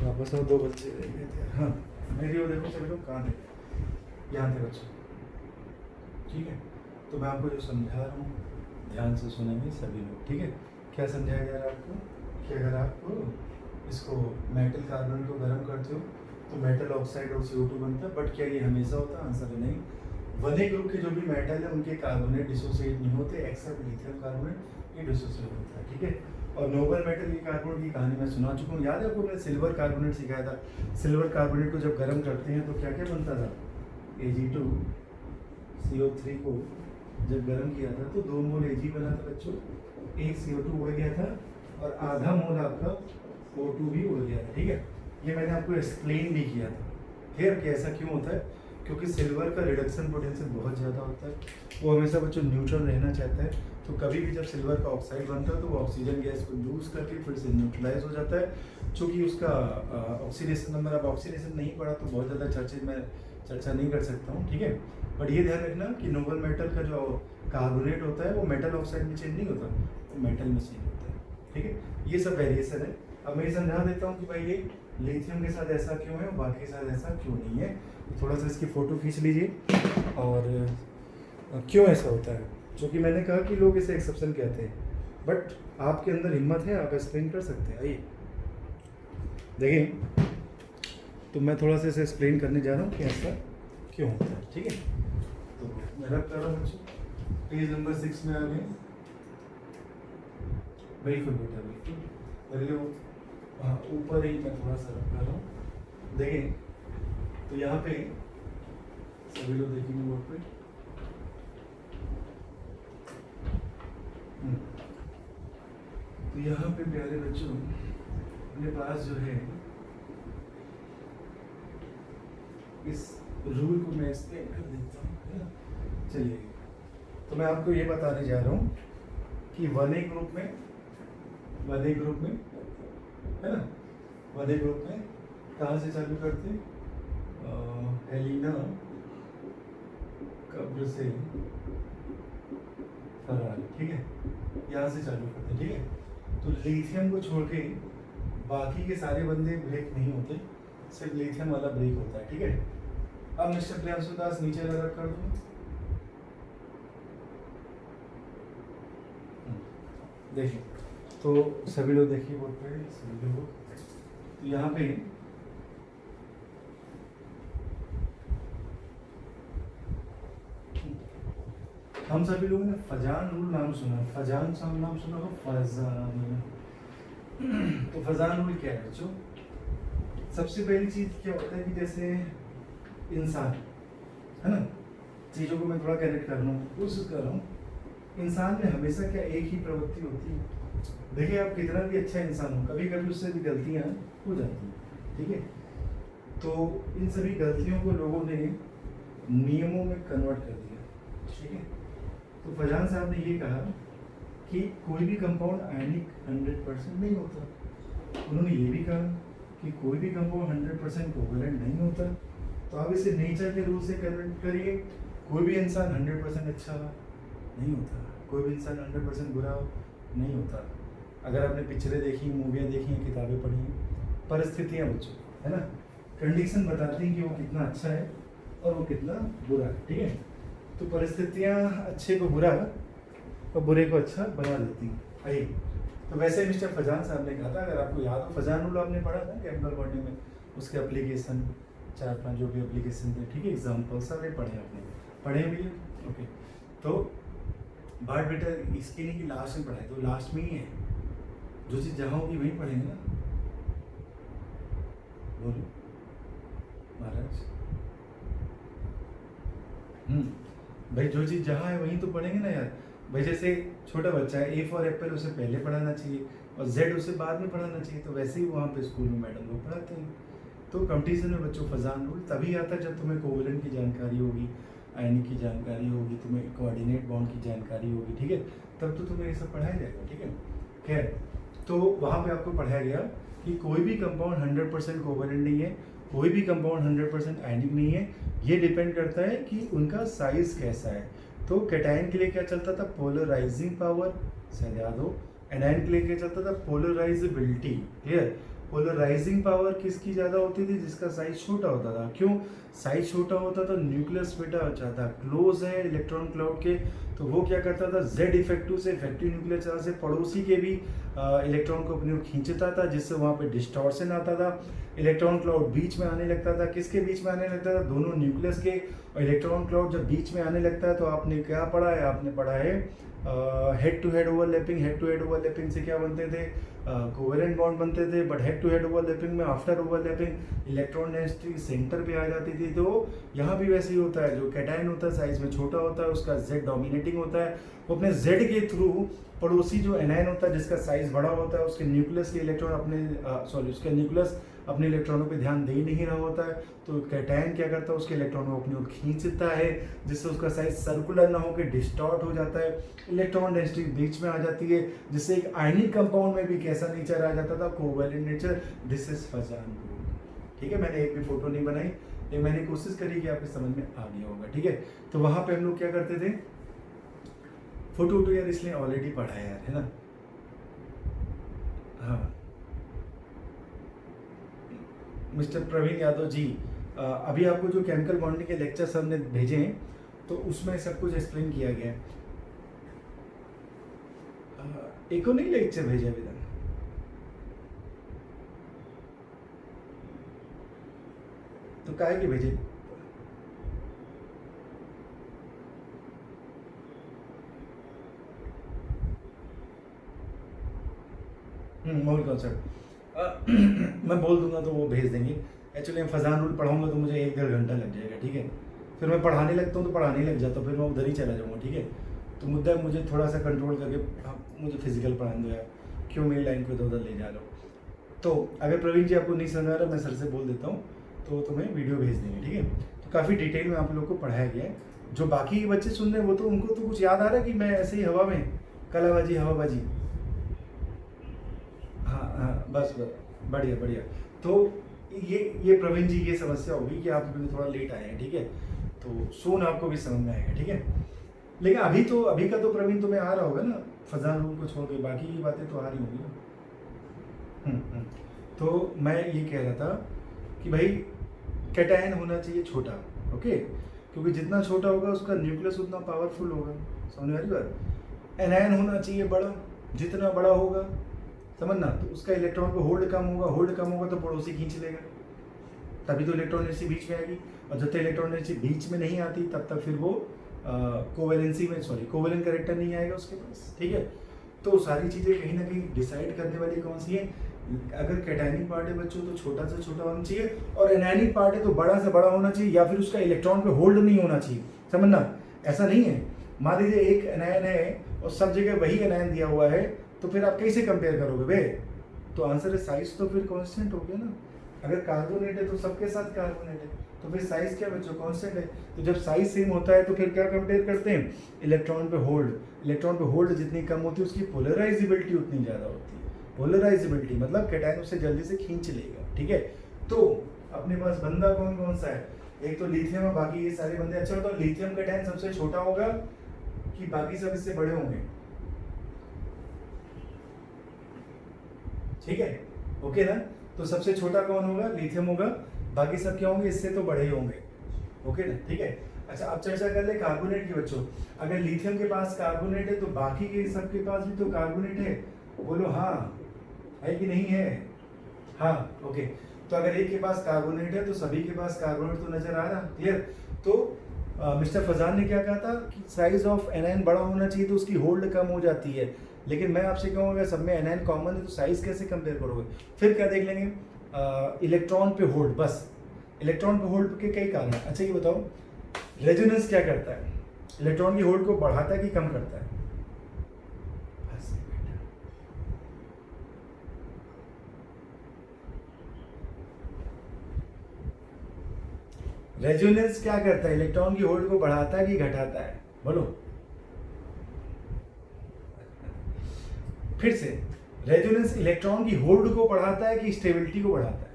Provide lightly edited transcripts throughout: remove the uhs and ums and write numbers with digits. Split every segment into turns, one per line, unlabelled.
वापस आओ, 2 बच्चे रह गए थे। हाँ, मेरी वो देखो सभी लोग कहाँ थे, यहाँ थे बच्चे। ठीक है, तो मैं आपको जो समझा रहा हूँ ध्यान से सुनेंगे सभी लोग। ठीक है, क्या समझाया जा रहा है आपको कि अगर आप इसको मेटल कार्बन को गर्म करते हो तो मेटल ऑक्साइड और CO2 बनता है। बट क्या ये हमेशा होता है? आंसर है नहीं। वने ग्रुप के जो भी मेटल है उनके कार्बोनेट डिसोसिएट नहीं होते, एक्सेप्ट लिथियम कार्बोनेट ये डिसोसिएट होता है। ठीक है, और नोबल मेटल की कार्बोनेट की कहानी मैं सुना चुका हूँ। याद है आपको, मैंने सिल्वर कार्बोनेट सिखाया था। सिल्वर कार्बोनेट को जब गर्म करते हैं तो क्या क्या बनता था? Ag2CO3 को जब गर्म किया था तो 2 मोल Ag बना था बच्चों, 1 CO2 उड़ गया था और आधा मोल आपका O2 भी उड़ गया था। ठीक है, ये मैंने आपको एक्सप्लेन भी किया था। क्लियर कि ऐसा क्यों होता है? क्योंकि सिल्वर का रिडक्शन पोटेंशियल बहुत ज़्यादा होता है, वो हमेशा बच्चों न्यूट्रल रहना चाहता है। तो कभी भी जब सिल्वर का ऑक्साइड बनता है तो वो ऑक्सीजन गैस को लूज करके फिर से न्यूट्रलाइज हो जाता है। चूँकि उसका ऑक्सीडेशन नंबर, अब ऑक्सीडेशन नहीं पड़ा तो बहुत ज़्यादा चर्चा नहीं कर सकता हूँ। ठीक है, बट ये ध्यान रखना कि नोबल मेटल का जो कार्बोनेट होता है वो मेटल ऑक्साइड में चेंज नहीं होता, वो मेटल में चेंज होता है। ठीक है, ये सब वेरिएशन है। अब मैं समझा देता हूँ कि भाई ये लिथियम के साथ ऐसा क्यों है और बाकी के साथ ऐसा क्यों नहीं है। थोड़ा सा इसकी फ़ोटो खींच लीजिए और क्यों ऐसा होता है। जो कि मैंने कहा कि लोग इसे एक्सेप्शन कहते हैं, बट आपके अंदर हिम्मत है, आप एक्सप्लेन कर सकते हैं। आइए देखिए, तो मैं थोड़ा सा इसे एक्सप्लेन करने जा रहा हूँ कि ऐसा क्यों होता है। ठीक है, तो मैं रब कर रहा हूँ बच्चों, पेज नंबर 6 में आ गए। बिल्कुल बेटा बिल्कुल, पहले वो हाँ ऊपर ही मैं थोड़ा सा रब कर रहा हूँ। देखें तो यहाँ पे सभी लोग देखेंगे बोर्ड पे। तो यहाँ पे प्यारे बच्चों अपने पास जो है इस रूल को मैं एक्सप्लेन कर देता हूँ, है ना। चलिए, तो मैं आपको ये बताने जा रहा हूँ कि वन ए ग्रुप में है ना, वन ए ग्रुप में कहाँ से चालू करते? हेलिना कब्र से फरार। ठीक है, यहाँ से चालू करते। ठीक है, तो लिथियम को छोड़ के बाकी के सारे बंदे ब्रेक नहीं होते, सिर्फ लिथियम वाला ब्रेक होता है। ठीक है, अब मिस्टर प्रियांशु दास नीचे लगा कर दूँ। देखिए, तो सभी लोग देखिए बोर्ड पे, सभी लोग तो यहाँ पे हम सभी लोगों ने फजान रूल नाम सुना, फजान साहब नाम सुना हो, फजान। तो फजान रूल क्या है बच्चों? सबसे पहली चीज क्या होता है कि जैसे इंसान है ना, चीजों को मैं थोड़ा कनेक्ट कर रहा हूँ, कोशिश कर रहा हूँ। इंसान में हमेशा क्या एक ही प्रवृत्ति होती है? देखिए, आप कितना भी अच्छा इंसान हो, कभी कभी उससे भी गलतियाँ हो जाती हैं। ठीक है, तो इन सभी गलतियों को लोगों ने नियमों में कन्वर्ट कर दिया। ठीक है, तो फजान साहब ने ये कहा कि कोई भी कंपाउंड आयनिक 100% नहीं होता। उन्होंने ये भी कहा कि कोई भी कंपाउंड 100% कोवैलेंट नहीं होता। तो आप इसे नेचर के रूल से कन्वर्ट करिए। कोई भी इंसान 100% अच्छा नहीं होता, कोई भी इंसान 100% बुरा नहीं होता। अगर आपने पिक्चरें देखी, मूवियाँ देखी हैं, किताबें पढ़ी हैं, परिस्थितियाँ बच्चों है ना, कंडीशन बताती हैं कि वो कितना अच्छा है और वो कितना बुरा है। ठीक है, तो परिस्थितियाँ अच्छे को बुरा और बुरे को अच्छा बना देती हैं। आइए, तो वैसे मिस्टर फजान साहब ने कहा था, अगर आपको याद हो, फजान रूल आपने पढ़ा था केमिकल बॉडी में, उसके एप्लीकेशन 4-5 जो भी एप्लीकेशन थे। ठीक है, एग्जाम्पल सारे पढ़े आपने, पढ़े भी है। ओके, तो बात बेटा इसकी नहीं कि लास्ट में पढ़ाए, तो लास्ट में ही है, जो चीज़ जहाँ होगी वहीं पढ़ेंगे ना। बोलो महाराज। भाई जो चीज़ जहाँ है वहीं तो पढ़ेंगे ना यार। भाई जैसे छोटा बच्चा है, ए फॉर एप्पल उसे पहले पढ़ाना चाहिए और जेड उसे बाद में पढ़ाना चाहिए, तो वैसे ही वहाँ पे स्कूल में मैडम लोग पढ़ाते हैं। तो कंपटीशन में बच्चों फजान रूल तभी आता है जब तुम्हें कोवलेंट की जानकारी होगी, आयनिक की जानकारी होगी, तुम्हें कोऑर्डिनेट बॉन्ड की जानकारी होगी। ठीक है, तब तो तुम्हें ये सब पढ़ाया जाएगा। ठीक है, खैर, तो वहाँ पे आपको पढ़ाया गया कि कोई भी कंपाउंड 100% कोवलेंट नहीं है, कोई भी कंपाउंड 100% आयनिक नहीं है। ये डिपेंड करता है कि उनका साइज कैसा है। तो कैटायन के लिए क्या चलता था? पोलराइजिंग पावर, शायद याद हो। एनायन के लिए क्या चलता था? पोलराइजेबिलिटी। क्लियर? पोलराइजिंग पावर किसकी ज़्यादा होती थी? जिसका साइज छोटा होता था। क्यों? साइज छोटा होता था, न्यूक्लियस बेटा ज़्यादा क्लोज है इलेक्ट्रॉन क्लाउड के, तो वो क्या करता था, जेड इफेक्टिव से इफेक्टिव न्यूक्लियस चार्ज से पड़ोसी के भी इलेक्ट्रॉन को अपनी ओर खींचता था, जिससे वहाँ पे डिस्टॉर्शन आता था, इलेक्ट्रॉन क्लाउड बीच में आने लगता था। किसके बीच में आने लगता था? दोनों न्यूक्लियस के। और इलेक्ट्रॉन क्लाउड जब बीच में आने लगता है तो आपने क्या पढ़ा है? आपने पढ़ा है head to head overlapping. Head to head overlapping से क्या बनते थे? कोवेलेंट बॉन्ड बनते थे। But head to head overlapping में after overlapping electron density center पे आ जाती थी। तो यहाँ भी वैसे ही होता है, जो कैटायन होता है साइज में छोटा होता है, उसका जेड डोमिनेटिंग होता है, वो अपने जेड के थ्रू पड़ोसी जो एनायन होता है जिसका साइज बड़ा होता है, उसके न्यूक्लियस के इलेक्ट्रॉन उसके न्यूक्लियस अपने इलेक्ट्रॉनों पे ध्यान दे नहीं रहा होता है, तो कैटायन क्या करता है? उसके इलेक्ट्रॉनों को अपनी ओर खींचता है, जिससे उसका साइज सर्कुलर ना होकर डिस्टॉर्ट हो जाता है, इलेक्ट्रॉन डेंसिटी बीच में आ जाती है, जिससे एक आयनिक कंपाउंड में भी कैसा नेचर आ जाता था? Covalent nature. This is Fajans rule. ठीक है, मैंने एक भी फोटो नहीं बनाई, लेकिन मैंने कोशिश करी कि आपके समझ में आ गया होगा। ठीक है, तो वहां पे हम लोग क्या करते थे? फोटो वोटो यार इसलिए ऑलरेडी पढ़ा है यार, है ना? हाँ, मिस्टर प्रवीण यादव जी, अभी आपको जो केमिकल बॉन्डिंग के लेक्चर्स हमने भेजे हैं तो उसमें सब कुछ एक्सप्लेन किया गया है। एक को नहीं लेक्चर भेजे अभी तक? तो काहे के भेजे? मोल कॉन्सेप्ट मैं बोल दूंगा तो वो भेज देंगे। एक्चुअली मैं फजान रूल पढ़ाऊंगा तो मुझे 1-1.5 घंटा लग जाएगा। ठीक है, फिर मैं पढ़ाने लगता हूँ तो पढ़ाने लग जाता हूँ, फिर मैं उधर ही चला जाऊँगा। ठीक है, तो मुद्दा है मुझे थोड़ा सा कंट्रोल करके मुझे फिजिकल पढ़ाने दो यार, क्यों मेरी लाइन को इधर उधर ले जा रहा हो। तो अगर प्रवीण जी आपको नहीं समझ आ रहा, मैं सर से बोल देता हूँ तो तुम्हें वीडियो भेज देंगे। ठीक है, तो काफ़ी डिटेल में आप लोग को पढ़ाया गया है। जो बाकी बच्चे सुन रहे हैं वो तो उनको तो कुछ याद आ रहा है कि मैं ऐसे ही हवा में कलाबाजी हवाबाजी। हाँ हाँ, बस बस, बढ़िया बढ़िया। तो ये प्रवीण जी ये समस्या होगी कि आप भी थोड़ा लेट आए हैं। ठीक है, तो सोन आपको भी समझ में आएगा। ठीक है, लेकिन अभी का तो प्रवीण तुम्हें आ रहा होगा ना, फजान रूल को छोड़ के बाकी की बातें तो आ रही होंगी ना। हम्म। तो मैं ये कह रहा था कि भाई कैटायन होना चाहिए छोटा। ओके, क्योंकि जितना छोटा होगा उसका न्यूक्लियस उतना पावरफुल होगा। समझ वाली बात? एनायन होना चाहिए बड़ा, जितना बड़ा होगा समझना, तो उसका इलेक्ट्रॉन को होल्ड कम होगा, होल्ड कम होगा तो पड़ोसी खींच लेगा, तभी तो इलेक्ट्रॉन एनर्जी बीच में आएगी। और जब तक इलेक्ट्रॉन एनर्जी बीच में नहीं आती तब तक फिर वो कोवेलेंट करेक्टर नहीं आएगा उसके पास। ठीक है, तो सारी चीज़ें कहीं ना कहीं डिसाइड करने वाली कौन सी है? अगर कैटायनिक पार्ट है बच्चों तो छोटा से छोटा होना चाहिए, और एनायनिक पार्ट है तो बड़ा से बड़ा होना चाहिए, या फिर उसका इलेक्ट्रॉन पे होल्ड नहीं होना चाहिए। समझना, ऐसा नहीं है मान लीजिए एक एनायन है और सब जगह वही एनायन दिया हुआ है, तो फिर आप कैसे कंपेयर करोगे बे? तो आंसर है साइज तो फिर कांस्टेंट हो गया ना। अगर कार्बोनेट है तो सबके साथ कार्बोनेट है, तो फिर साइज क्या बच्चों? कांस्टेंट है। तो जब साइज सेम होता है तो फिर क्या कंपेयर करते हैं? इलेक्ट्रॉन पे होल्ड। इलेक्ट्रॉन पे होल्ड जितनी कम होती है उसकी पोलराइजेबिलिटी उतनी ज़्यादा होती है। पोलराइजेबिलिटी मतलब कैटायन उससे जल्दी से खींच लेगा। ठीक है, तो अपने पास बंदा कौन कौन सा है? एक तो लिथियम है, बाकी ये सारे बंदे। अच्छा बताओ, लिथियम कैटायन सबसे छोटा होगा कि बाकी सब इससे बड़े होंगे? ठीक है, ओके ना? तो सबसे छोटा कौन होगा? लिथियम होगा, बाकी सब क्या होंगे? इससे तो बड़े ही होंगे। ओके ना? ठीक है, अच्छा अब चर्चा कर ले कार्बोनेट की बच्चों। अगर लिथियम के पास कार्बोनेट है तो बाकी के सबके पास भी तो कार्बोनेट है। बोलो हाँ है कि नहीं है? हाँ, ओके। तो अगर एक के पास कार्बोनेट है तो सभी के पास कार्बोनेट तो नजर आ रहा। क्लियर? तो मिस्टर फजान ने क्या कहा था कि साइज ऑफ एनायन बड़ा होना चाहिए तो उसकी होल्ड कम हो जाती है। लेकिन मैं आपसे कहूँगा सब में एनायन कॉमन है तो साइज कैसे कंपेयर करोगे? फिर क्या देख लेंगे? इलेक्ट्रॉन पे होल्ड। बस इलेक्ट्रॉन पे होल्ड के कई कारण हैं। अच्छा ये बताओ, रेजोनेंस क्या करता है? इलेक्ट्रॉन की होल्ड को बढ़ाता है कि कम करता है? रेजोनेंस क्या करता है? इलेक्ट्रॉन की होल्ड को बढ़ाता है कि घटाता है? बोलो फिर से। रेजोनेंस इलेक्ट्रॉन की होल्ड को बढ़ाता है कि स्टेबिलिटी को बढ़ाता है?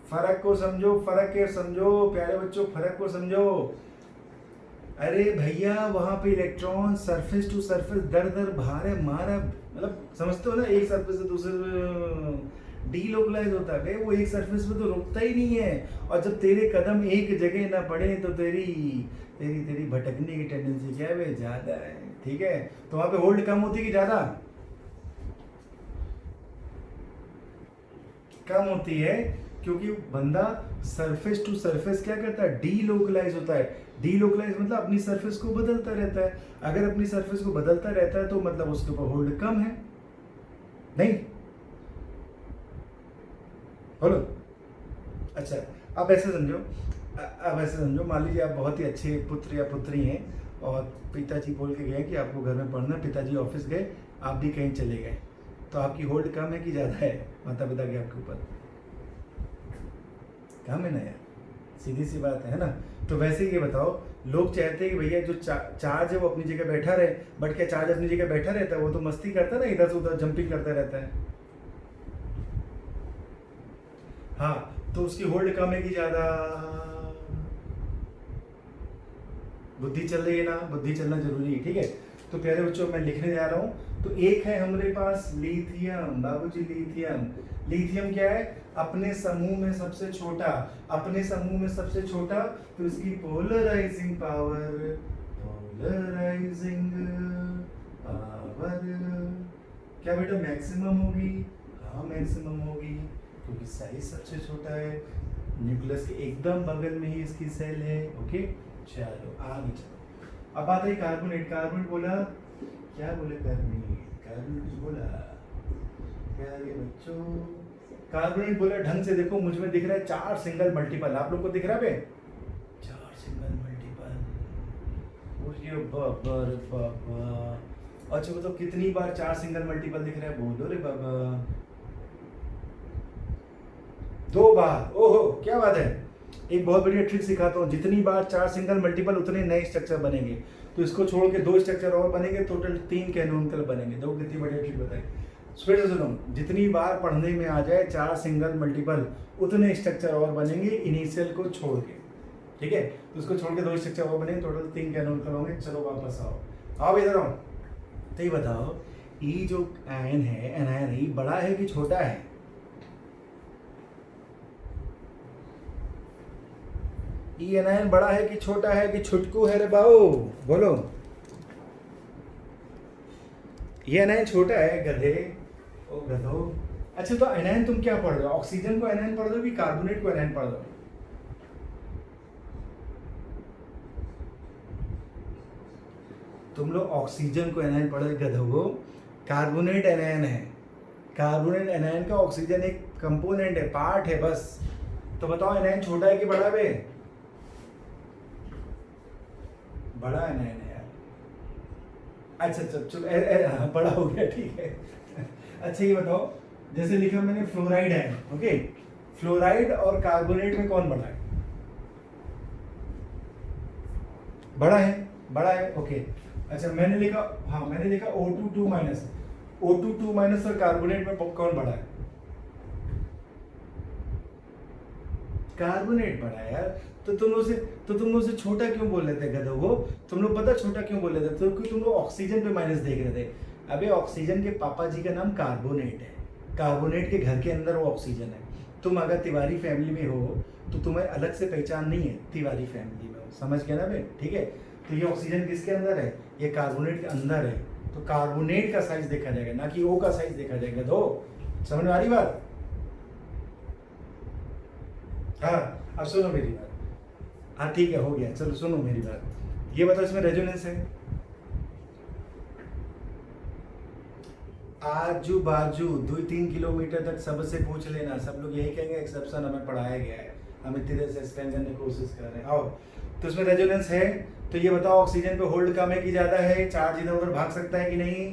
फर्क को समझो, फर्क के समझो प्यारे बच्चों, फर्क को समझो। अरे भैया वहां पे इलेक्ट्रॉन सरफेस टू सरफेस दर दर भारे मारा, मतलब समझते हो ना, एक सरफेस से दूसरे डीलोकलाइज होता है, वो एक सरफेस पे तो रुकता ही नहीं है। और जब तेरे कदम एक जगह ना पड़े तो तेरी तेरी तेरी भटकने की टेंडेंसी क्या है वे ज्यादा है, ठीक है। तो वहां पे होल्ड कम होती है कि ज्यादा? कम होती है, क्योंकि बंदा सरफेस टू सरफेस क्या करता है, डीलोकलाइज होता है। डीलोकलाइज मतलब अपनी सरफेस को बदलता रहता है। अगर अपनी सरफेस को बदलता रहता है तो मतलब उसके ऊपर होल्ड कम है, नहीं? बोलो। अच्छा, अब ऐसे समझो, अब ऐसे समझो, मान लीजिए आप बहुत ही अच्छे पुत्र या पुत्री हैं और पिताजी बोल के गए कि आपको घर में पढ़ना, पिताजी ऑफिस गए, आप भी कहीं चले गए, तो आपकी होल्ड कम है कि ज़्यादा है माता पिता के आपके ऊपर? कम है ना यार, सीधी सी बात है ना। तो वैसे ही ये बताओ, लोग चाहते हैं कि भैया जो चार्ज है वो अपनी जगह बैठा रहे, बट क्या चार्ज अपनी जगह बैठा रहता है? वो तो मस्ती करता है ना, इधर से उधर जंपिंग करता रहता है। हाँ, तो उसकी होल्ड कम है कि ज़्यादा? बुद्धि चल रही है ना, बुद्धि चलना जरूरी है, ठीक है। तो प्यारे बच्चों, मैं लिखने जा रहा हूँ। तो एक है हमारे पास लिथियम, बाबूजी लिथियम। लिथियम क्या है? अपने समूह में सबसे छोटा, अपने समूह में सबसे छोटा, तो इसकी पोलराइजिंग पावर, पोलराइजिंग पावर क्या बेटा मैक्सिमम होगी? हाँ मैक्सिमम होगी, क्योंकि साइज सबसे छोटा है, न्यूक्लियस के एकदम बगल में ही इसकी सेल है। ओके, चलो आगे चलो। अब बात है कार्बोनेट। कार्बोनेट बोला, क्या बोले? कार्बोनेट, कार्बोनेट बोला प्यारे बच्चों, कार्बोनेट बोला ढंग से देखो, मुझ में दिख रहा है 4 सिंगल मल्टीपल, आप लोग को दिख रहा है? 4 सिंगल मल्टीपल, बाबा रे बाबा। अच्छा बताओ कितनी बार 4 सिंगल मल्टीपल दिख रहा है? बोलो रे बाबा। 2 बार। ओहो क्या बात है। एक बहुत बढ़िया ट्रिक सिखाता हूँ, जितनी बार 4 सिंगल मल्टीपल उतने नए स्ट्रक्चर बनेंगे। तो इसको छोड़ के 2 स्ट्रक्चर और बनेंगे, टोटल 3 कैनोनिकल बनेंगे। देखो कितनी बढ़िया ट्रिक बताई। फिर से सुनो, जितनी बार पढ़ने में आ जाए 4 सिंगल मल्टीपल उतने स्ट्रक्चर और बनेंगे इनिशियल को छोड़ के, ठीक है। तो उसको छोड़ के 2 स्ट्रक्चर और बनेंगे, टोटल 3 कैनोनिकल होंगे। चलो वापस आओ इधर आओ। तो ये बताओ, ये जो आयन है, एनायन है, ये बड़ा है कि छोटा है? ये एनायन बड़ा है कि छोटा है कि छुटकू है रे बाबू? बोलो। ये एनायन छोटा है गधे, ओ गधो। अच्छा तो एनायन तुम क्या पढ़ रहे हो? ऑक्सीजन को एनायन पढ़ रहे हो कि कार्बोनेट को एनायन पढ़ रहे हो? तुम लोग ऑक्सीजन को एनायन पढ़ रहे गधो, कार्बोनेट एनायन है। कार्बोनेट एनायन का ऑक्सीजन एक कंपोनेंट है, पार्ट है बस। तो बताओ एनायन छोटा है कि बड़ा है? बड़ा एनायन है यार। अच्छा चलो बड़ा हो गया, ठीक है। अच्छा ये बताओ, जैसे लिखा मैंने फ्लोराइड है, ओके, फ्लोराइड और कार्बोनेट में कौन बड़ा है? बड़ा है, ओके। अच्छा मैंने लिखा, हाँ मैंने लिखा O2 माइनस, O2 माइनस और कार्बोनेट में कौन बड़ा है? कार्बोनेट बड़ा है यार। तो तुम लोग से छोटा क्यों बोल रहे थे गधों को? तुम लोग पता छोटा क्यों बोल रहे थे? क्योंकि तुम लोग ऑक्सीजन पे माइनस देख रहे थे। अबे ऑक्सीजन के पापा जी का नाम कार्बोनेट है, कार्बोनेट के घर के अंदर वो ऑक्सीजन है। तुम अगर तिवारी फैमिली में हो तो तुम्हें अलग से पहचान नहीं है, तिवारी फैमिली में हो, समझ गया ना बे? ठीक है। तो ये ऑक्सीजन किसके अंदर है? ये कार्बोनेट के अंदर है। तो कार्बोनेट का साइज देखा जाएगा, ना कि ओ का साइज देखा जाएगा। तो समझ में आ रही बात? हाँ अब सुनो मेरी बात। हाँ ठीक है, हो गया, चलो सुनो मेरी बात। ये बताओ इसमें रेजोनेंस है? आजू बाजू 2-3 किलोमीटर तक सबसे पूछ लेना, सब लोग यही कहेंगे एक्सेप्शन हमें पढ़ाया गया है, हम इतनी देर से एक्सप्लेन करने की कोशिश कर रहे हैं। आओ, तो इसमें रेजोनेंस है। तो ये बताओ ऑक्सीजन पे होल्ड कम है कि ज्यादा है? चार्ज इधर उधर भाग सकता है कि नहीं?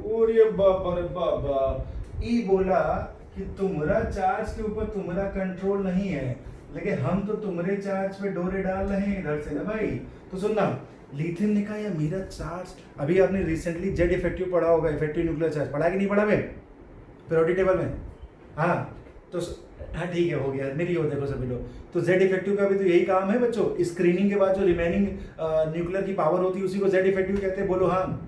और बाबा रे बाबा, ई बोला कि तुम्हारा चार्ज के ऊपर तुम्हारा कंट्रोल नहीं है, लेकिन हम तो तुम्हारे चार्ज पे डोरे डाल रहे हैं इधर से ना भाई। तो सुनना, लिथियम ने कहा या मेरा चार्ज, अभी आपने रिसेंटली जेड इफेक्टिव पढ़ा होगा, इफेक्टिव न्यूक्लियर चार्ज पढ़ा कि नहीं पढ़ा बे पीरियोडिक टेबल में? हाँ, तो हाँ ठीक है, हो गया, मेरी ओर देखो सभी लोग। तो जेड इफेक्टिव का भी तो यही काम है बच्चों, स्क्रीनिंग के बाद जो रिमेनिंग न्यूक्लियर की पावर होती है उसी को जेड इफेक्टिव कहते हैं, बोलो हाँ।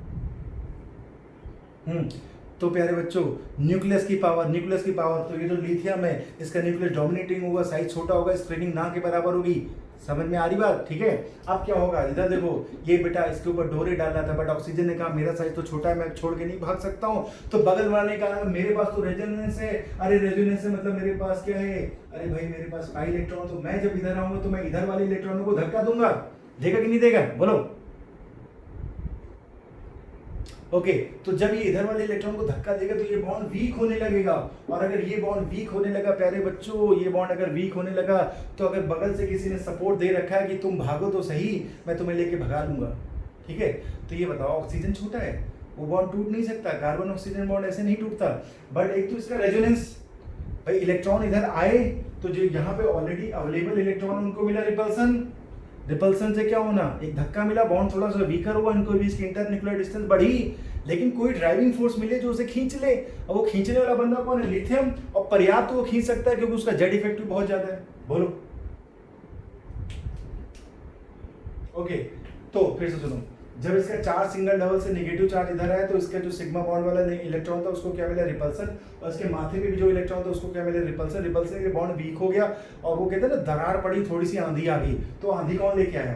तो प्यारे बच्चों, न्यूक्लियस की पावर, तो ये जो लिथियम है इसका न्यूक्लियस डोमिनेटिंग होगा, साइज छोटा होगा, स्क्रीनिंग ना के बराबर होगी। समझ में आ रही बात? ठीक है। अब क्या होगा, इधर देखो, ये बेटा इसके ऊपर डोरे डाला था, बट ऑक्सीजन ने कहा मेरा साइज तो छोटा है, मैं छोड़ के नहीं भाग सकता हूँ, तो बगल वाले ने कहा मेरे पास तो रेजोनेंस है। अरे रेजोनेंस है मतलब मेरे पास क्या है, अरे भाई मेरे पास पाई इलेक्ट्रॉन, तो मैं जब इधर आऊंगा तो मैं इधर वाले इलेक्ट्रॉनों को धक्का दूंगा, देगा कि नहीं देगा, बोलो। ओके, तो जब ये इधर वाले इलेक्ट्रॉन को धक्का देगा तो ये बॉन्ड वीक होने लगेगा, और अगर ये बॉन्ड वीक होने लगा प्यारे बच्चों, ये बॉन्ड अगर वीक होने लगा, तो अगर बगल से किसी ने सपोर्ट दे रखा है कि तुम भागो तो सही, मैं तुम्हें लेके भगा लूंगा, ठीक है। तो ये बताओ, ऑक्सीजन छोटा है, वो बॉन्ड टूट नहीं सकता, कार्बन ऑक्सीजन बॉन्ड ऐसे नहीं टूटता, बट एक तो इसका रेजोनेंस, भाई इलेक्ट्रॉन इधर आए तो जो यहाँ पे ऑलरेडी अवेलेबल इलेक्ट्रॉन उनको मिला रिपल्सन, रिपल्सन से क्या होना, एक धक्का मिला, बॉन्ड थोड़ा सा वीकर हुआ, इनको बीच की इंटरन्यूक्लियर डिस्टेंस बढ़ी, लेकिन कोई ड्राइविंग फोर्स मिले जो उसे खींच ले, और वो खींचने वाला बंदा कौन है, लिथियम, और पर्याप्त वो खींच सकता है क्योंकि उसका जेड इफेक्टिव बहुत ज्यादा है, बोलो। ओके, तो फिर से सुनो, जब इसका चार्ज सिंगल डबल से नेगेटिव चार्ज इधर आया तो इसका जो सिग्मा बॉन्ड वाला इलेक्ट्रॉन था उसको क्या मिला, रिपल्सन, और इसके माथे पे भी जो इलेक्ट्रॉन था उसको क्या मिला, रिपल्सन। रिपल्सन के बॉन्ड वीक हो गया, और वो कहते हैं ना दरार पड़ी, थोड़ी सी आंधी आ गई, तो आंधी कौन लेके आया,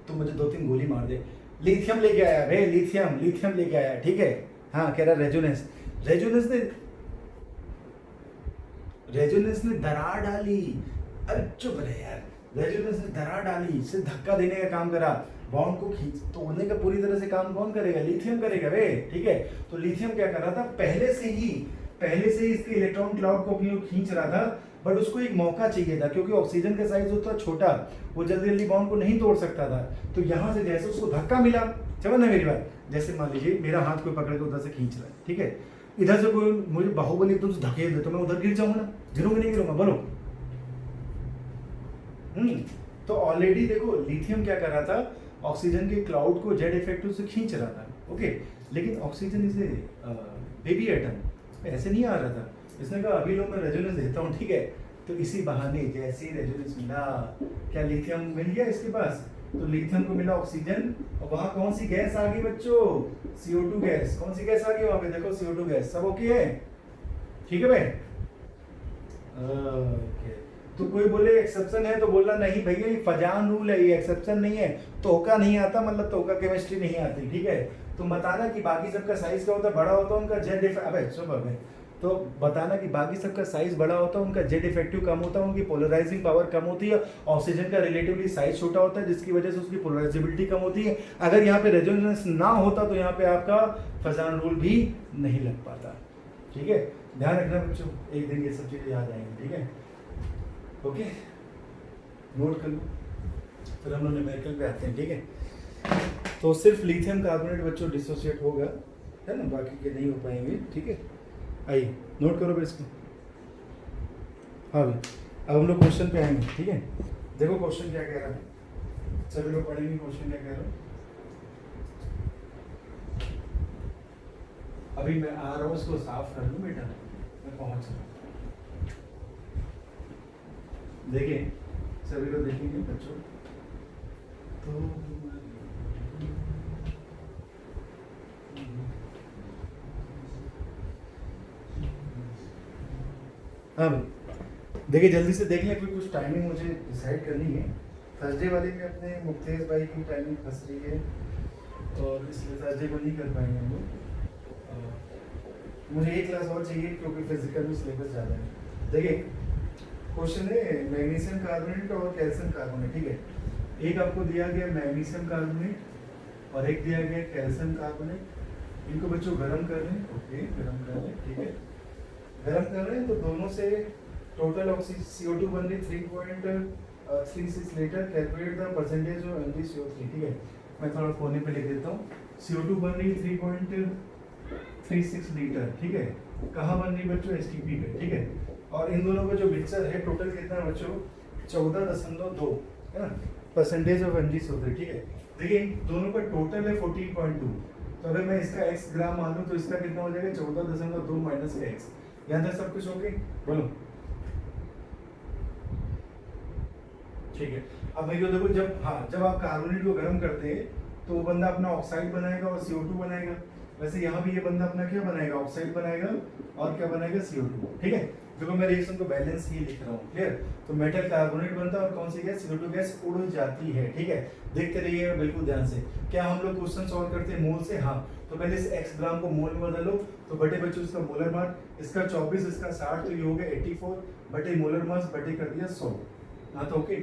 तुम मुझे 2-3 गोली मार दे, लिथियम लेके आया रे, लिथियम लेके आया, ठीक है। हाँ, कह रहा रेजोनेंस ने दरार डाली, अरे चुप रहे यार, रेजोनेंस ने दरार डाली, सिर्फ धक्का देने का काम करा, बॉन्ड को खींच तोड़ने का पूरी तरह से काम कौन करेगा, लिथियम करेगा रे, ठीक है। तो लिथियम क्या कर रहा था, पहले से ही इसके इलेक्ट्रॉन क्लाउड को अपनी ओर खींच रहा था, बट उसको एक मौका चाहिए था, क्योंकि ऑक्सीजन का साइज होता है छोटा, वो जल्दी बॉन्ड को नहीं तोड़ सकता था, तो यहाँ से जैसे उसको धक्का मिला, समझ ना मेरी बात, जैसे मान लीजिए मेरा हाथ कोई पकड़ के उधर से खींच रहा है, ठीक है, इधर से कोई मुझे बाहुबली एकदम से धकेल दे तो मैं उधर गिर जाऊंगा ना, गिरूंगा नहीं गिरूंगा, बोलो। तो ऑलरेडी देखो लिथियम क्या कर रहा था, ऑक्सीजन के क्लाउड को जेड इफेक्टिव से खींच रहा था, ओके, लेकिन ऑक्सीजन इज बेबी एटम, ऐसे नहीं आ रहा था, इसने कहा अभी लोग मैं रेजोनेंस देता हूँ, ठीक है। तो इसी बहाने जैसे ही रेजोनेंस मिला, क्या लिथियम मिल गया इसके पास, तो लिथियम को मिला ऑक्सीजन, और वहां कौन सी गैस आ गई बच्चों, CO2 गैस, कौन सी गैस आ गई वहां पे, देखो CO2 गैस, सब ओके है, ठीक है भाई, ओके। तो कोई बोले एक्सेप्शन है तो बोलना नहीं भैया ये फजान रूल है, ये एक्सेप्शन नहीं है, तोहका नहीं आता मतलब तोहका केमिस्ट्री नहीं आती, ठीक है। तुम बताना कि बाकी सबका साइज क्या होता है, बड़ा होता है उनका जेड इफेक्टिव, अबे सुबह में तो बताना कि बाकी सबका साइज बड़ा होता है, उनका जेड इफेक्टिव कम होता है, उनकी पोलराइजिंग पावर कम होती है, ऑक्सीजन का रिलेटिवली साइज छोटा होता है जिसकी वजह से उसकी पोलराइजेबिलिटी कम होती है। अगर यहाँ पे रेजोनेंस ना होता तो यहाँ पे आपका फजान रूल भी नहीं लग पाता, ठीक है। ध्यान रखना बच्चों, एक दिन ये सब चीजें याद आएंगी, ठीक है, ओके, नोट कर लो, फिर हम लोग न्यूमेरिकल पे आते हैं, ठीक है। तो सिर्फ लिथियम कार्बोनेट बच्चों डिसोसिएट होगा, है ना, बाकी के नहीं हो पाएंगे, ठीक है। आइए नोट करो इसको, हाँ भाई, अब हम लोग क्वेश्चन पे आएंगे, ठीक है। देखो क्वेश्चन क्या कह रहा है, सभी लोग पढ़ेंगे क्वेश्चन क्या कह रहा है। अभी मैं आ रहा हूँ, इसको साफ कर लूँ बेटा, मैं पहुँच रहा हूँ, देखिए सभी लोग देखेंगे बच्चों, तो हाँ भाई देखिए जल्दी से देख लें, क्योंकि कुछ टाइमिंग मुझे डिसाइड करनी है, थर्सडे वाले में अपने मुक्तेश भाई की टाइमिंग फंस रही है, और इसलिए थर्सडे को नहीं कर पाएंगे हम लोग, मुझे एक क्लास और चाहिए क्योंकि फिजिकल में सिलेबस ज़्यादा है। देखिए क्वेश्चन है मैग्नीशियम कार्बोनेट और कैल्शियम कार्बोनेट, ठीक है। एक आपको दिया गया मैग्नीशियम कार्बोनेट और एक दिया गया कैल्शियम कार्बोनेट, इनको बच्चों गर्म कर लें, ओके गर्म कर लें, ठीक है। गर्म कर रहे हैं तो दोनों से टोटल CO2 बन रही 3.36 litre, calculate the percentage of MgCO3, ठीक है। मैं थोड़ा कोने पे लिख देता हूँ, CO2 बन रही 3.36 लीटर, ठीक है। कहाँ बन रही बच्चों, STP पे, ठीक है। और इन दोनों का जो मिक्सचर है टोटल कितना है बच्चों, 14.2 है ना, परसेंटेज ऑफ MgCO3, ठीक है। देखिए दोनों का टोटल है 14.2, तो अगर मैं इसका x ग्राम मान लूँ तो इसका कितना हो जाएगा 14.2 माइनस का x। यहाँ तक सब कुछ ओके, बोलो ठीक है। अब मेरे को देखो, जब आप कार्बोनेट को गर्म करते हैं तो वो बंदा अपना ऑक्साइड बनाएगा और CO2 बनाएगा। वैसे यहाँ भी ये बंदा अपना क्या बनाएगा, ऑक्साइड बनाएगा और क्या बनाएगा, CO2। ठीक है, देखो मैं रिएक्शन को बैलेंस ही लिख रहा हूँ, क्लियर। तो मेटल कार्बोनेट बनता है और कौन सी गैस, CO2 गैस उड़ जाती है। ठीक है, देखते रहिए बिल्कुल ध्यान से। क्या हम लोग क्वेश्चन सॉल्व करते हैं मोल से, हाँ। तो पहले इस x ग्राम को मोल में बदल लो, तो बटे बच्चों इसका मोलर मास, इसका 24 इसका 60, तो ये हो गया 84 बटे मोलर मास बटे कर दिया 100। हाँ तो ओके,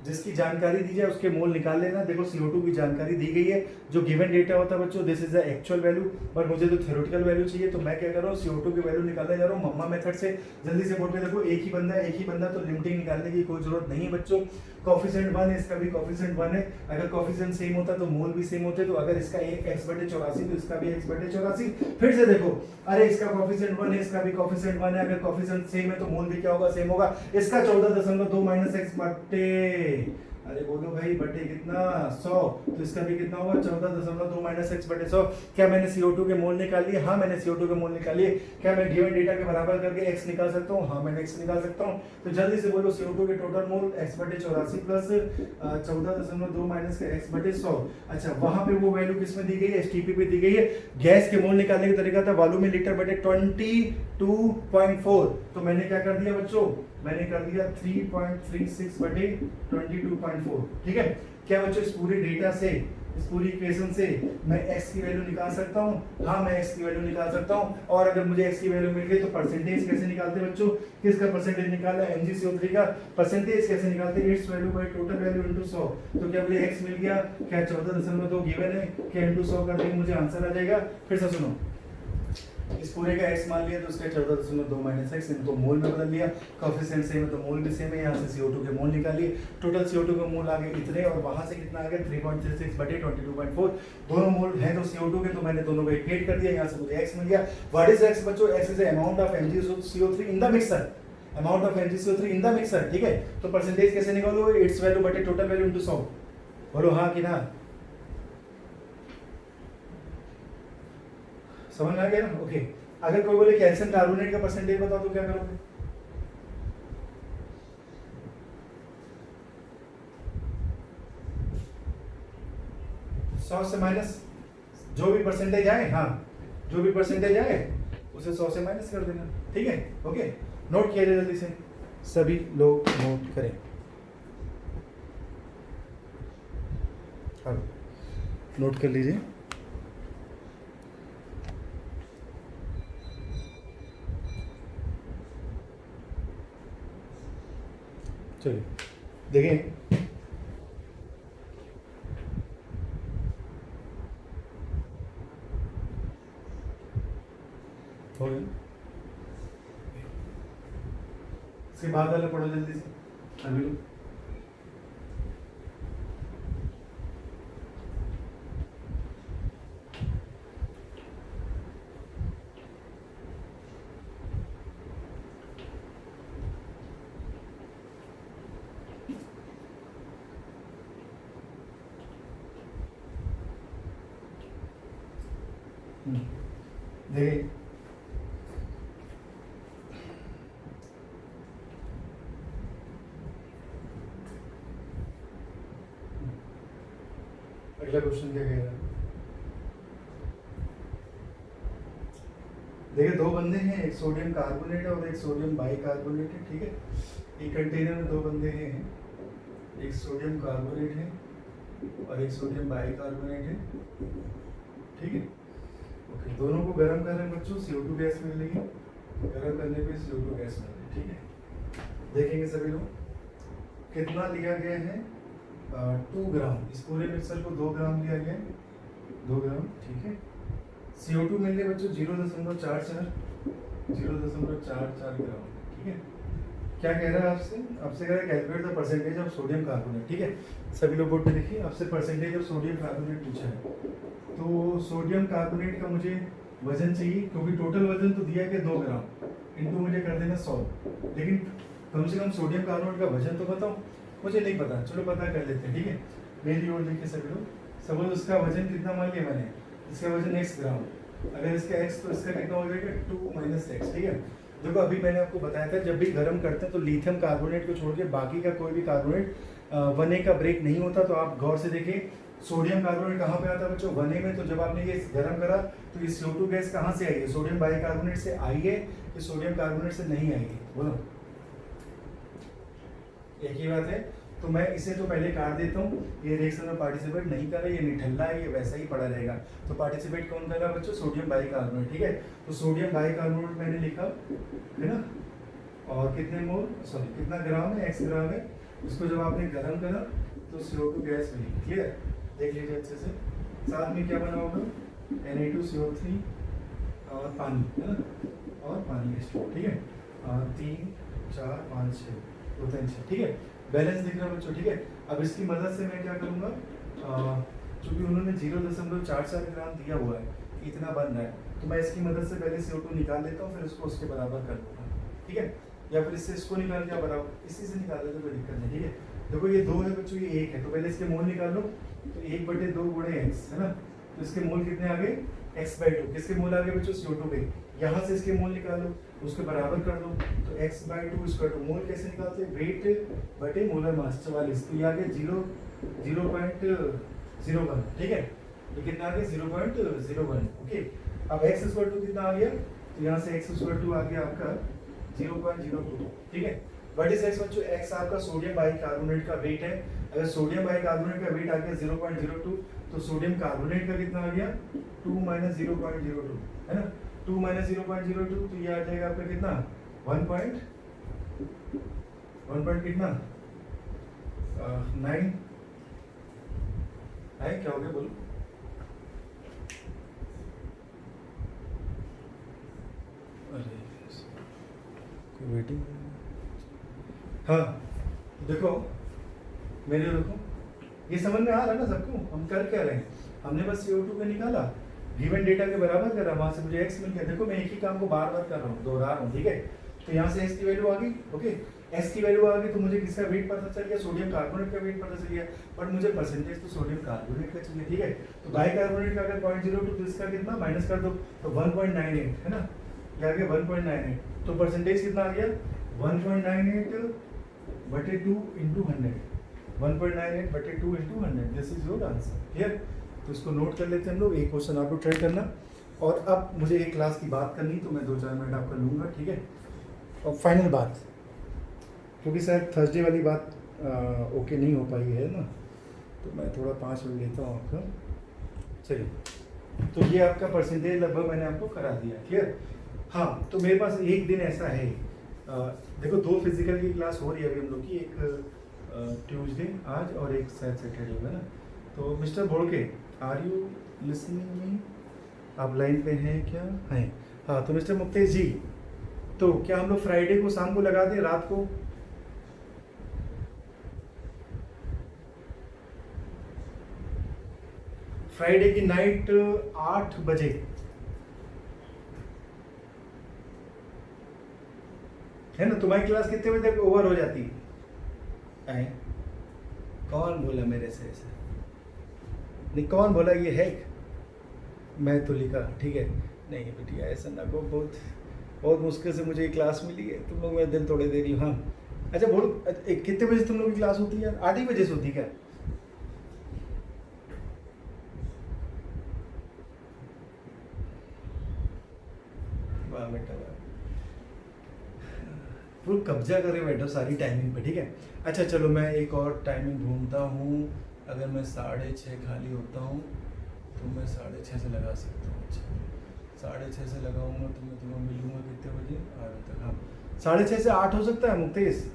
जिसकी जानकारी दी जाए उसके मोल निकाल लेना। देखो CO2 की जानकारी दी गई है, जो गिवन डेटा होता है बच्चों, this is the actual value, but मुझे तो थ्योरेटिकल वैल्यू चाहिए। तो मैं क्या कर रहा हूँ, CO2 की वैल्यू निकालने जा रहा हूँ मम्मा मेथड से। जल्दी से बोर्ड पे देखो, एक ही बंदा, तो लिमिटिंग निकालने की कोई जरूरत नहीं है बच्चों। कोफिशिएंट 1 है, इसका भी कोफिशिएंट 1 है। अगर कोफिशिएंट सेम होता तो मोल भी सेम होते। तो अगर इसका एक x/84 तो इसका भी x/84। फिर से देखो, अरे इसका कोफिशिएंट 1 है, इसका भी कोफिशिएंट 1 है। अगर कोफिशिएंट सेम है तो मोल भी क्या होगा, सेम होगा। इसका 14.2 माइनस x बटे, अरे बोलो भाई, बटे कितना 100, तो इसका भी कितना होगा 14.2 माइनस x बटे 100। क्या मैंने CO2 के मोल निकाल लिए, हाँ मैंने CO2 के मोल निकाल लिए। क्या मैं गिवन डेटा के बराबर करके x निकाल सकता हूँ, हाँ मैंने x निकाल सकता हूँ। तो जल्दी से बोलो, CO2 के total mole x/84 plus 14.2 minus का x बटे 100। अच्छा, वहां पे वो वैल्यू किस में दी गई है, STP पे दी गई है। गैस के मोल निकालने का तरीका था वॉल्यूम लीटर बटे 22.4। तो मैंने क्या कर दिया बच्चों, मैंने कर दिया 3.36 बटे 22.4। ठीक है, क्या बच्चों इस पूरे डेटा से, इस पूरी इक्वेशन से मैं x की वैल्यू निकाल सकता हूँ, हाँ मैं x की वैल्यू निकाल सकता हूँ। और अगर मुझे x की वैल्यू मिल गई तो परसेंटेज कैसे निकालते हैं बच्चों, किसका परसेंटेज निकालना है, MgCO3 का परसेंटेज कैसे निकालते हैं, it's value by total value into 100। तो क्या मुझे x मिल गया, क्या 14.2 गिवन है, क्या इनटू 100 कर देंगे मुझे आंसर आ जाएगा। फिर से सुनो, इस पूरे का x मान लिया तो उसका 14.2 माइनस x, इनको मोल में बदल लिया। कोएफिशिएंट सेम है तो मोल भी सेम है। यहाँ से CO2 के मोल निकालिए, टोटल CO2 के मोल आ गए इतने, और वहां से कितना आ गया 3.36 बटे 22.4। दोनों मोल हैं तो CO2 के, तो मैंने दोनों को इक्वेट कर दिया। यहाँ से मुझे x मिल गया। व्हाट इज x बच्चों, x is the amount of MgCO3 in the mixer, amount of MgCO3 in the mixer. ठीक है, तो परसेंटेज कैसे निकालो, इट्स वैल्यू बटे टोटल वैल्यू इनटू 100। बोलो हाँ कि ना, समझ में आ गया ना, ओके। अगर कोई बोले कैल्शियम कार्बोनेट का परसेंटेज बताओ तो क्या करोगे, सौ से माइनस, जो भी परसेंटेज आए, हाँ जो भी परसेंटेज आए उसे 100 से माइनस कर देना। ठीक है, ओके। नोट किया जाए जल्दी से, सभी लोग नोट करें। हाँ नोट कर लीजिए। चलिए देखें, हो गया। इसके बाद वाला पढ़ो जल्दी से अभी। देखिए अगला क्वेश्चन क्या कह रहा है, देखिए दो बंदे हैं, एक सोडियम कार्बोनेट है और एक सोडियम बाइकार्बोनेट है। ठीक है, एक कंटेनर में दो बंदे हैं, एक सोडियम कार्बोनेट है और एक सोडियम बाइकार्बोनेट है। ठीक है, ओके। दोनों को गर्म कर रहे हैं बच्चों, CO2 गैस मिल रही है, गर्म करने पे CO2 गैस मिल रही है। ठीक है, देखेंगे सभी लोग कितना लिया गया है, 2 ग्राम। इस पूरे मिक्सर को 2 ग्राम लिया गया है, 2 ग्राम। ठीक है, CO2 मिल गया बच्चों 0.44 ग्राम। ठीक है, क्या कह रहा है आपसे, आपसे कह रहा है calculate the percentage of sodium carbonate. ठीक है, सभी लोग बोर्ड पे देखिए, आपसे परसेंटेज ऑफ सोडियम कार्बोनेट पूछा है। तो सोडियम कार्बोनेट का मुझे वजन चाहिए, क्योंकि टोटल वजन तो दिया गया 2 ग्राम, इनको मुझे कर देना 100। लेकिन कम से कम सोडियम कार्बोनेट का वजन तो बताओ, मुझे नहीं पता, चलो पता कर लेते हैं। ठीक है, मेरी ओर देखिए सभी लोग, सपोज उसका वजन कितना मान लिया मैंने इसका वजन x ग्राम, अगर इसका x तो इसका कितना हो जाएगा 2 माइनस एक्स, ठीक है। देखो अभी मैंने आपको बताया था जब भी गर्म करते हैं तो लिथियम कार्बोनेट को छोड़ के बाकी का कोई भी कार्बोनेट 1A का ब्रेक नहीं होता। तो आप गौर से देखिए सोडियम कार्बोनेट कहाँ पे आता है बच्चों 1A में। तो जब आपने ये गर्म करा तो ये CO2 गैस कहाँ से आई है, सोडियम बाइकार्बोनेट से आई है कि सोडियम कार्बोनेट से नहीं आई है, बोलो एक ही बात है। तो मैं इसे तो पहले काट देता हूँ, ये रिएक्शन में पार्टिसिपेट नहीं कर रहा, ये निठल्ला है, ये वैसा ही पड़ा रहेगा। तो पार्टिसिपेट कौन कर रहा है बच्चों, सोडियम बाइकार्बोनेट, ठीक है। तो सोडियम बाइकार्बोनेट मैंने लिखा है ना, और कितने मोल सॉरी कितना ग्राम है, x ग्राम है। इसको जब आपने गर्म करा तो CO2 गैस बनी, क्लियर, देख लीजिए अच्छे से। साथ में क्या बना होगा Na2CO3 और पानी, है ना, और पानी H2, ठीक है। 3 4 5 6 2 3 6, ठीक है, बैलेंस दिख रहा है बच्चों, ठीक है। अब इसकी मदद से मैं क्या करूँगा, चूंकि उन्होंने 0.44 ग्राम दिया हुआ है, इतना बन रहा है, तो मैं इसकी मदद से पहले CO2 निकाल लेता हूँ, फिर उसको उसके बराबर कर दूँगा, ठीक है। या फिर इससे इसको निकाल के बराबर, इसी से निकाल लेते कोई दिक्कत नहीं, ठीक है। देखो ये 2 है बच्चों, ये 1 है, तो पहले इसके मोल निकाल लो। तो 1/2 गुणे x, है ना, तो इसके मोल कितने आ गए x/2। किसके मोल आ गए बच्चों, CO2 के। यहाँ से इसके मोल निकालो, उसके बराबर कर दो, तो x/2 इसका मोल कैसे निकालते हैं, वेट बटे मोलर मास 44। तो ये आ गया 0.01, ठीक है। ये कितना आ गया 0.01, ओके। अब x² कितना आ गया, तो यहाँ से x² आ गया आपका 0.02, ठीक है। व्हाट इज x बच्चों, x आपका सोडियम बाइकार्बोनेट का वेट है। अगर सोडियम बाइकार्बोनेट का वेट आ गया 0.02, तो सोडियम कार्बोनेट का कितना आ गया 2 - 0.02, है ना। 2 - 0.02, तो ये आ जाएगा आपका कितना 1 कितना 9 है, क्या हो गया बोलो। अरे वेटिंग, हाँ देखो मेरे, देखो ये समझ में आ रहा है ना सबको, हम कर क्या रहे हैं, हमने बस CO2 का निकाला, गिवन डेटा के बराबर करा, वहां से मुझे x मिल गया। देखो मैं एक ही काम को बार बार कर रहा हूँ, दोहरा रहा हूँ, ठीक है। तो यहाँ से x की वैल्यू आ गई, ओके, x की वैल्यू आ गई, तो मुझे किसका वेट पता चल गया, सोडियम कार्बोनेट का वेट पता चल गया, बट मुझे परसेंटेज तो सोडियम कार्बोनेट का चाहिए, ठीक है। तो बाइकार्बोनेट का अगर 0.02, तो इसका कितना माइनस कर दो, तो 1.98, है ना, ये आ गया 1.98। तो परसेंटेज कितना आ गया 1.98/2 × 100, 1.98/2 × 100, this is your answer, clear. तो इसको नोट कर लेते हैं हम लोग, एक क्वेश्चन आप लोग ट्राई करना। और अब मुझे एक क्लास की बात करनी, तो मैं 2-4 मिनट आपका लूँगा, ठीक है। और फाइनल बात, क्योंकि शायद थर्सडे वाली बात ओके नहीं हो पाई है ना, तो मैं थोड़ा 5 मिनट लेता हूँ आपका। चलिए, तो ये आपका परसेंटेज लगभग मैंने आपको करा दिया, क्लियर। हाँ, तो मेरे पास एक दिन ऐसा है, देखो 2 फिजिकल की क्लास हो रही है अभी हम लोग की, एक ट्यूसडे आज और एक शायद सैटरडे होगा ना। तो mister Bodke, are you listening me, आप लाइन पे हैं क्या, हैं, हाँ। तो मिस्टर मुक्तेश जी, तो क्या हम लोग फ्राइडे को शाम को लगा दें, रात को, फ्राइडे की नाइट 8 बजे, है ना। तुम्हारी क्लास कितने बजे तक ओवर हो जाती है, कौन बोला मेरे से ऐसे, नहीं कौन बोला ये है, मैं तो लिखा, ठीक है। नहीं बेटिया ऐसा ना को, बहुत मुश्किल से मुझे ये क्लास मिली है, तुम लोग मेरा दिल तोड़े दे रही हो। हाँ अच्छा बोलो, कितने बजे तुम लोग की क्लास होती है यार, 8 ही बजे से होती है क्या, वाह बेटा वाह, पूरा कब्जा करे बैठो सारी टाइमिंग पे, ठीक है। अच्छा चलो मैं एक और टाइमिंग ढूंढता हूँ, अगर मैं 6:30 खाली होता हूँ तो मैं 6:30 से लगा सकता हूँ। अच्छा 6:30 से लगाऊंगा तो मैं तुम्हें मिलूंगा कितने बजे, 8 तक, हाँ 6:30 से 8 हो सकता है मुक्तेश।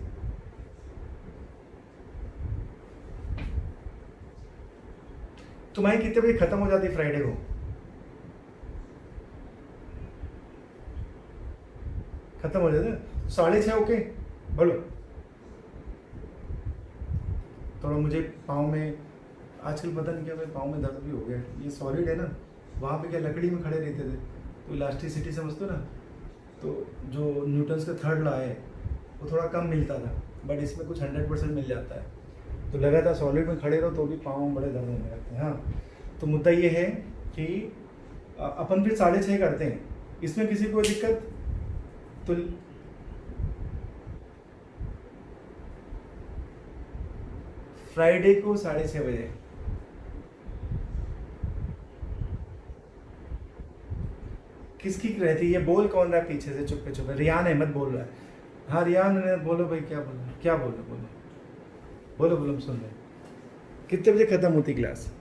तुम्हारी कितने बजे खत्म हो जाती फ्राइडे को, खत्म हो जाता है 6:30, ओके बोलो। थोड़ा मुझे पाँव में आजकल पता नहीं क्या, मेरे पाँव में दर्द भी हो गया, ये सॉलिड है ना, वहाँ पे क्या लकड़ी में खड़े रहते थे, तो इलास्टिसिटी समझते हो ना, तो जो न्यूटन्स का थर्ड लॉ है वो थोड़ा कम मिलता था, बट इसमें कुछ 100% मिल जाता है। तो लगातार सॉलिड में खड़े रहो तो भी पाँव बड़े दर्द होने लगते हैं। हाँ तो मुद्दा ये है कि अपन फिर 6:30 करते हैं, इसमें किसी को दिक्कत? तो फ्राइडे को 6:30 बजे। किसकी रहती है? बोल कौन रहा है पीछे से चुपके चुपके? रियान अहमद बोल रहा है। हाँ रियान ने बोलो भाई, क्या बोलो, क्या बोलो, बोलो बोलो बोलो, हम सुन रहे हैं। कितने बजे खत्म होती क्लास?